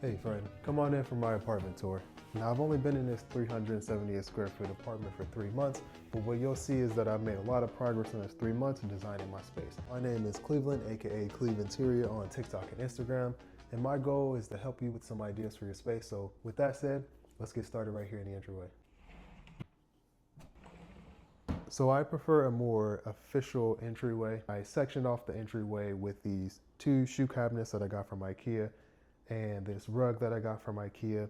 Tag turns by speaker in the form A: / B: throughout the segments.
A: Hey friend, come on in for my apartment tour. Now I've only been in this 378 square foot apartment for 3 months, but what you'll see is that I've made a lot of progress in this 3 months in designing my space. My name is Cleveland, aka Cleve.Interior on TikTok and Instagram, and my goal is to help you with some ideas for your space. So with that said, let's get started right here in the entryway. So I prefer a more official entryway. I sectioned off the entryway with these 2 shoe cabinets that I got from IKEA and this rug that I got from IKEA.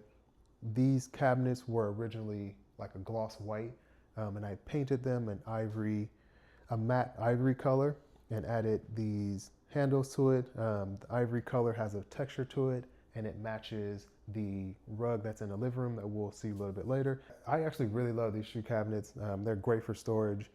A: These cabinets were originally like a gloss white, and I painted them an a matte ivory color, and added these handles to it. The ivory color has a texture to it, and it matches the rug that's in the living room that we'll see a little bit later. I actually really love these shoe cabinets. They're great for storage.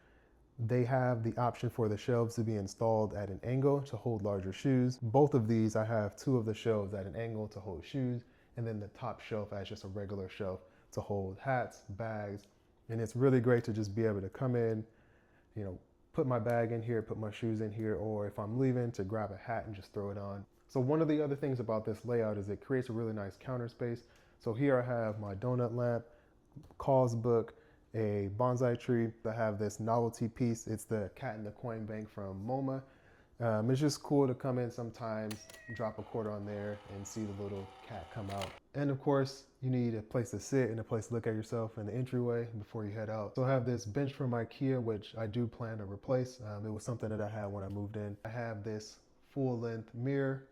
A: They have the option for the shelves to be installed at an angle to hold larger shoes. Both of these, I have 2 of the shelves at an angle to hold shoes, and then the top shelf as just a regular shelf to hold hats, bags. And it's really great to just be able to come in, put my bag in here, put my shoes in here, or if I'm leaving, to grab a hat and just throw it on. So one of the other things about this layout is it creates a really nice counter space. So here I have my donut lamp, cause book, a bonsai tree. I have this novelty piece. It's the cat in the coin bank from MoMA. It's just cool to come in sometimes, drop a quarter on there and see the little cat come out. And of course, you need a place to sit and a place to look at yourself in the entryway before you head out. So I have this bench from IKEA, which I do plan to replace. It was something that I had when I moved in. I have this full-length mirror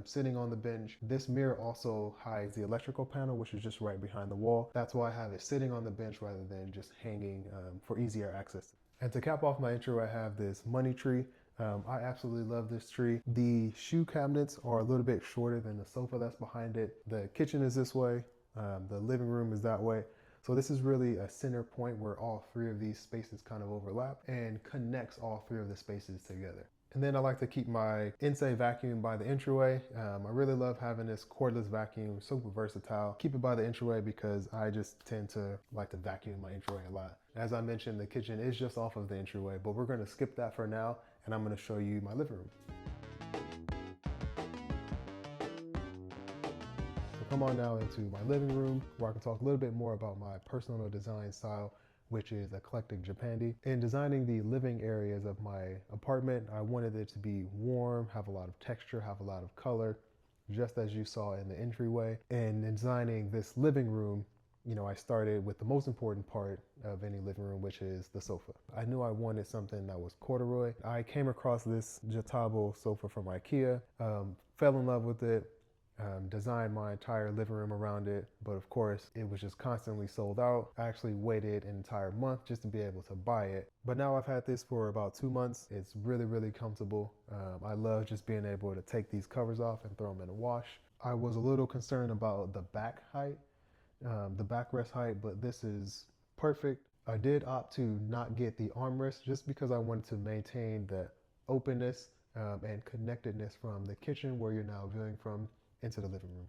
A: sitting on the bench. This mirror also hides the electrical panel, which is just right behind the wall. That's why I have it sitting on the bench rather than just hanging for easier access. And to cap off my intro, I have this money tree. I absolutely love this tree. The shoe cabinets are a little bit shorter than the sofa that's behind it. The kitchen is this way. The living room is that way. So this is really a center point where all 3 of these spaces kind of overlap and connects all 3 of the spaces together. And then I like to keep my inside vacuum by the entryway. I really love having this cordless vacuum, super versatile. Keep it by the entryway because I just tend to like to vacuum my entryway a lot. As I mentioned, the kitchen is just off of the entryway, but we're gonna skip that for now, and I'm gonna show you my living room. So come on now into my living room, where I can talk a little bit more about my personal design style, which is eclectic Japandi. In designing the living areas of my apartment, I wanted it to be warm, have a lot of texture, have a lot of color, just as you saw in the entryway. And in designing this living room, I started with the most important part of any living room, which is the sofa. I knew I wanted something that was corduroy. I came across this Jatabo sofa from IKEA, fell in love with it, designed my entire living room around it, but of course it was just constantly sold out. I actually waited an entire month just to be able to buy it. But now I've had this for about 2 months. It's really, really comfortable. I love just being able to take these covers off and throw them in a wash. I was a little concerned about the back height, the backrest height, but this is perfect. I did opt to not get the armrest just because I wanted to maintain the openness and connectedness from the kitchen, where you're now viewing from, into the living room.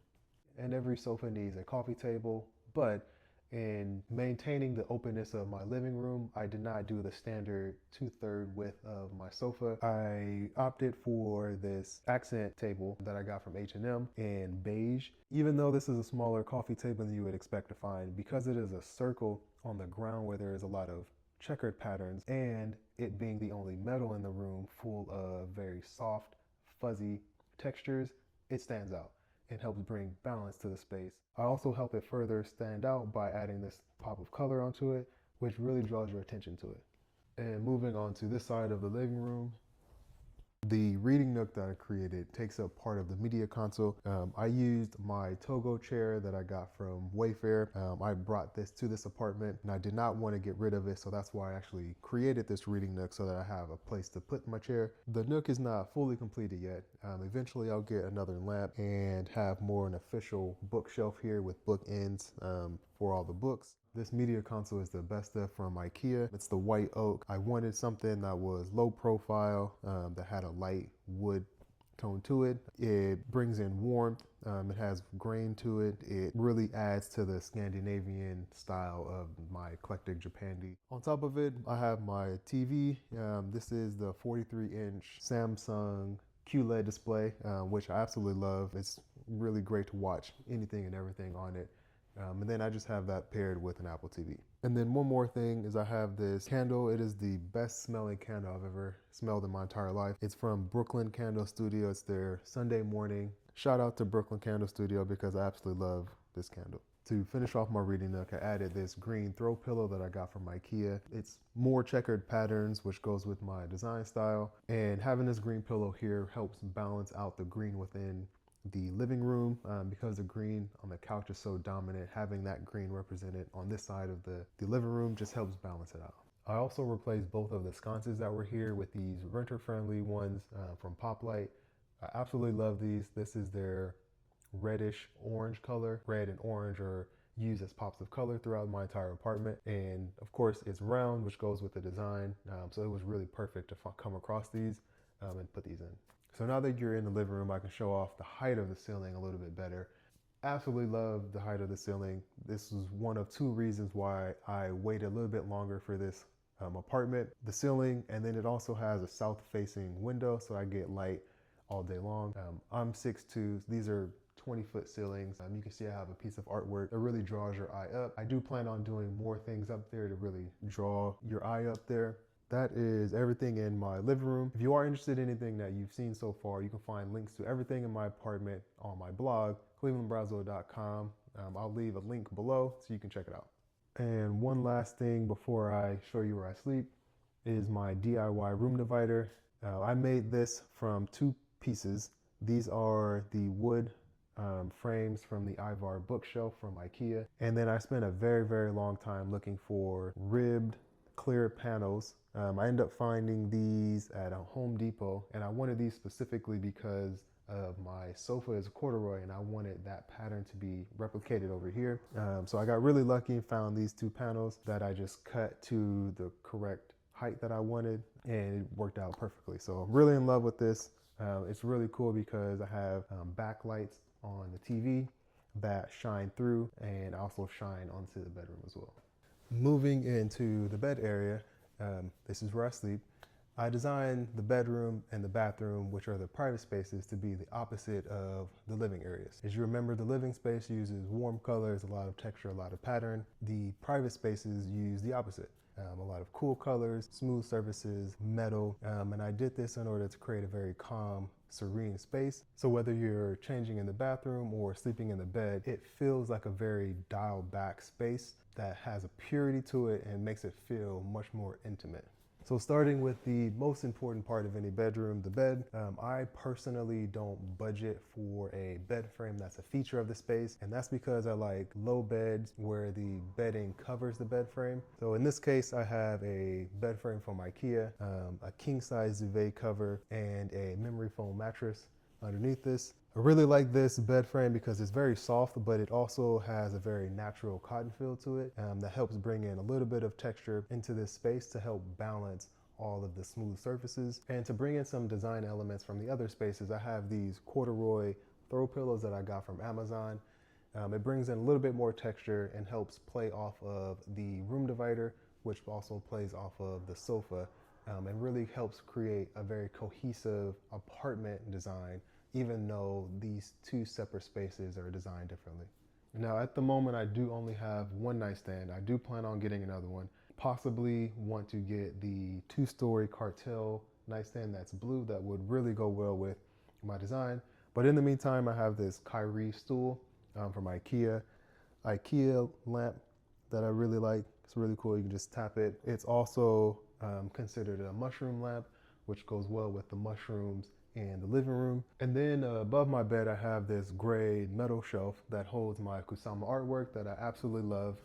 A: And every sofa needs a coffee table, but in maintaining the openness of my living room, I did not do the standard 2/3 width of my sofa. I opted for this accent table that I got from H&M in beige. Even though this is a smaller coffee table than you would expect to find, because it is a circle on the ground where there is a lot of checkered patterns, and it being the only metal in the room full of very soft, fuzzy textures, it stands out and helps bring balance to the space. I also help it further stand out by adding this pop of color onto it, which really draws your attention to it. And moving on to this side of the living room, the reading nook that I created takes up part of the media console. I used my Togo chair that I got from Wayfair. I brought this to this apartment and I did not want to get rid of it, so that's why I actually created this reading nook so that I have a place to put my chair. The nook is not fully completed yet. Eventually I'll get another lamp and have more an official bookshelf here with bookends for all the books. This media console is the best stuff from IKEA. It's the white oak. I wanted something that was low profile, that had a light wood tone to it. It brings in warmth. It has grain to it. It really adds to the Scandinavian style of my eclectic Japandi. On top of it, I have my TV. This is the 43-inch Samsung QLED display, which I absolutely love. It's really great to watch anything and everything on it. And then I just have that paired with an Apple TV. And then one more thing is I have this candle. It is the best smelling candle I've ever smelled in my entire life. It's from Brooklyn Candle Studio. It's their Sunday morning. Shout out to Brooklyn Candle Studio because I absolutely love this candle. To finish off my reading nook, I added this green throw pillow that I got from IKEA. It's more checkered patterns, which goes with my design style. And having this green pillow here helps balance out the green within the living room because the green on the couch is so dominant. Having that green represented on this side of the living room just helps balance it out. I also replaced both of the sconces that were here with these renter-friendly ones from Poplite. I absolutely love these. This is their reddish orange color. Red and orange are used as pops of color throughout my entire apartment, and of course it's round, which goes with the design, so it was really perfect to come across these and put these in. So now that you're in the living room, I can show off the height of the ceiling a little bit better. Absolutely love the height of the ceiling. This was one of two reasons why I waited a little bit longer for this apartment. The ceiling, and then it also has a south facing window, so I get light all day long. I'm 6'2", these are 20-foot ceilings. You can see I have a piece of artwork that really draws your eye up. I do plan on doing more things up there to really draw your eye up there. That is everything in my living room. If you are interested in anything that you've seen so far, you can find links to everything in my apartment on my blog, clevelandbrownsville.com. I'll leave a link below so you can check it out. And one last thing before I show you where I sleep is my DIY room divider. I made this from two pieces. These are the wood frames from the Ivar bookshelf from IKEA. And then I spent a very, very long time looking for ribbed clear panels. I ended up finding these at a Home Depot, and I wanted these specifically because of my sofa is corduroy and I wanted that pattern to be replicated over here. So I got really lucky and found these two panels that I just cut to the correct height that I wanted, and it worked out perfectly. So I'm really in love with this. It's really cool because I have backlights on the TV that shine through and also shine onto the bedroom as well. Moving into the bed area, this is where I sleep. I designed the bedroom and the bathroom, which are the private spaces, to be the opposite of the living areas. As you remember, the living space uses warm colors, a lot of texture, a lot of pattern. The private spaces use the opposite. A lot of cool colors, smooth surfaces, metal, and I did this in order to create a very calm, serene space. So whether you're changing in the bathroom or sleeping in the bed, it feels like a very dialed back space that has a purity to it and makes it feel much more intimate. So starting with the most important part of any bedroom, the bed, I personally don't budget for a bed frame that's a feature of the space, and that's because I like low beds where the bedding covers the bed frame. So in this case, I have a bed frame from IKEA, a king-size duvet cover, and a memory foam mattress underneath this. I really like this bed frame because it's very soft, but it also has a very natural cotton feel to it that helps bring in a little bit of texture into this space to help balance all of the smooth surfaces. And to bring in some design elements from the other spaces, I have these corduroy throw pillows that I got from Amazon. It brings in a little bit more texture and helps play off of the room divider, which also plays off of the sofa, and really helps create a very cohesive apartment design, even though these two separate spaces are designed differently. Now, at the moment, I do only have one nightstand. I do plan on getting another one. Possibly want to get the 2-story cartel nightstand that's blue that would really go well with my design. But in the meantime, I have this Kyrie stool from IKEA lamp that I really like. It's really cool. You can just tap it. It's also considered a mushroom lamp, which goes well with the mushrooms in the living room. And then above my bed, I have this gray metal shelf that holds my Kusama artwork that I absolutely love.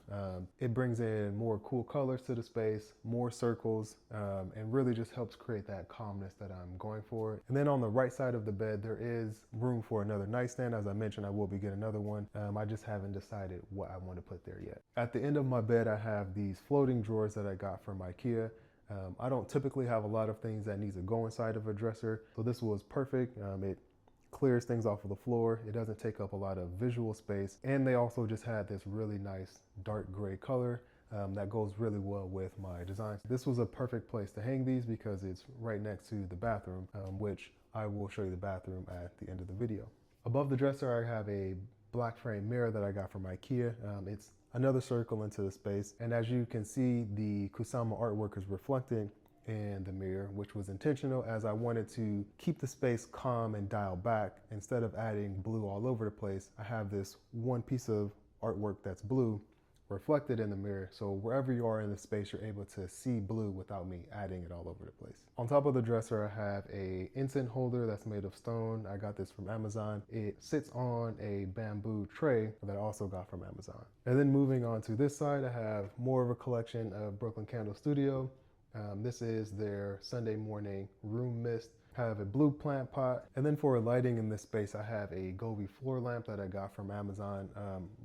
A: It brings in more cool colors to the space, more circles, and really just helps create that calmness that I'm going for. And then on the right side of the bed, there is room for another nightstand. As I mentioned, I will be getting another one. I just haven't decided what I want to put there yet. At the end of my bed, I have these floating drawers that I got from IKEA. I don't typically have a lot of things that need to go inside of a dresser, so this was perfect. It clears things off of the floor. It doesn't take up a lot of visual space, and they also just had this really nice dark gray color that goes really well with my design. This was a perfect place to hang these because it's right next to the bathroom, which I will show you the bathroom at the end of the video. Above the dresser, I have a black frame mirror that I got from IKEA. It's another circle into the space. And as you can see, the Kusama artwork is reflected in the mirror, which was intentional as I wanted to keep the space calm and dialed back. Instead of adding blue all over the place, I have this one piece of artwork that's blue reflected in the mirror, so wherever you are in the space, you're able to see blue without me adding it all over the place. On top of the dresser, I have a incense holder that's made of stone. I got this from Amazon. It sits on a bamboo tray that I also got from Amazon. And then moving on to this side, I have more of a collection of Brooklyn Candle Studio. This is their Sunday morning room mist. I have a blue plant pot. And then for lighting in this space, I have a Gobi floor lamp that I got from Amazon.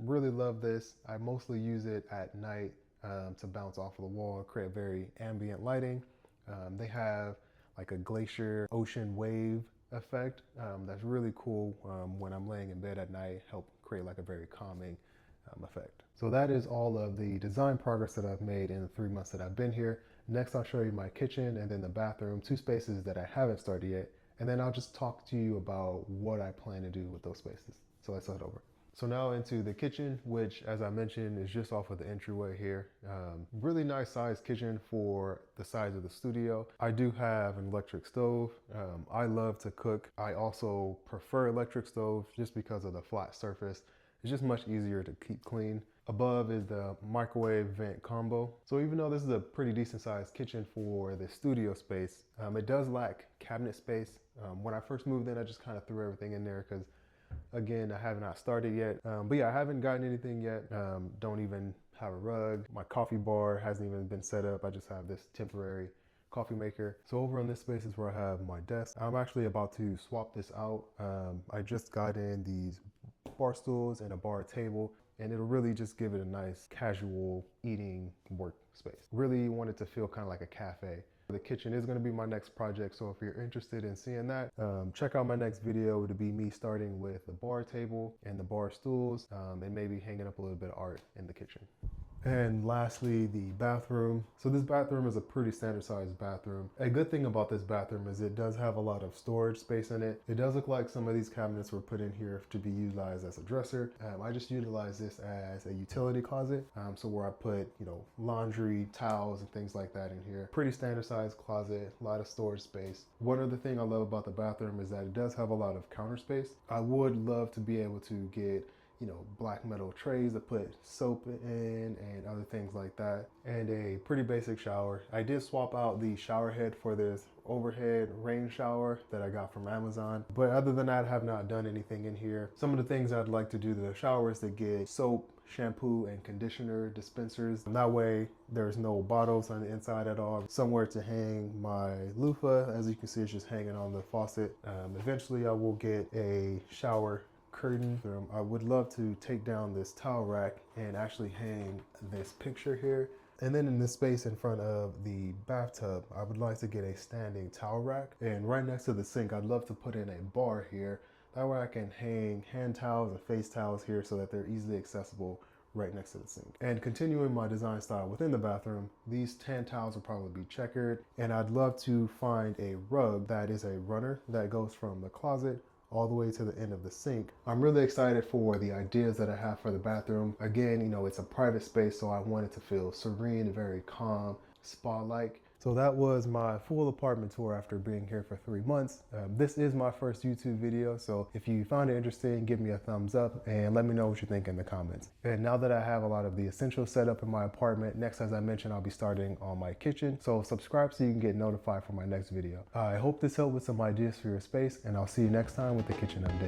A: Really love this. I mostly use it at night to bounce off of the wall and create very ambient lighting. They have like a glacier ocean wave effect that's really cool when I'm laying in bed at night, help create like a very calming effect. So that is all of the design progress that I've made in the 3 months that I've been here. Next, I'll show you my kitchen and then the bathroom, 2 spaces that I haven't started yet. And then I'll just talk to you about what I plan to do with those spaces. So let's head over. So now into the kitchen, which as I mentioned is just off of the entryway here. Really nice sized kitchen for the size of the studio. I do have an electric stove. I love to cook. I also prefer electric stoves just because of the flat surface. It's just much easier to keep clean. Above is the microwave vent combo. So even though this is a pretty decent sized kitchen for the studio space, it does lack cabinet space. When I first moved in, I just kind of threw everything in there because again, I have not started yet. But yeah, I haven't gotten anything yet. Don't even have a rug. My coffee bar hasn't even been set up. I just have this temporary coffee maker. So over on this space is where I have my desk. I'm actually about to swap this out. I just got in these bar stools and a bar table, and it'll really just give it a nice casual eating workspace. Really want it to feel kind of like a cafe. The kitchen is going to be my next project, so if you're interested in seeing that, check out my next video. It'll be me starting with the bar table and the bar stools, and maybe hanging up a little bit of art in the kitchen. And lastly, the bathroom. So this bathroom is a pretty standard sized bathroom. A good thing about this bathroom is it does have a lot of storage space in it. It does look like some of these cabinets were put in here to be utilized as a dresser. I just utilize this as a utility closet. So where I put, laundry, towels, and things like that in here. Pretty standard sized closet, a lot of storage space. One other thing I love about the bathroom is that it does have a lot of counter space. I would love to be able to get black metal trays to put soap in and other things like that, and a pretty basic shower. I did swap out the shower head for this overhead rain shower that I got from Amazon, but other than that, I have not done anything in here. Some of the things I'd like to do to the shower is to get soap, shampoo, and conditioner dispensers. That way there's no bottles on the inside at all. Somewhere to hang my loofah. As you can see, it's just hanging on the faucet. Eventually I will get a shower curtain. I would love to take down this towel rack and actually hang this picture here. And then in this space in front of the bathtub, I would like to get a standing towel rack. And right next to the sink, I'd love to put in a bar here. That way I can hang hand towels and face towels here so that they're easily accessible right next to the sink. And continuing my design style within the bathroom, these tan towels will probably be checkered. And I'd love to find a rug that is a runner that goes from the closet all the way to the end of the sink. I'm really excited for the ideas that I have for the bathroom. Again, it's a private space, so I want it to feel serene, very calm, spa-like. So that was my full apartment tour after being here for 3 months. This is my first YouTube video, so if you found it interesting, give me a thumbs up and let me know what you think in the comments. And now that I have a lot of the essentials set up in my apartment, next, as I mentioned, I'll be starting on my kitchen. So subscribe so you can get notified for my next video. I hope this helped with some ideas for your space, and I'll see you next time with the kitchen update.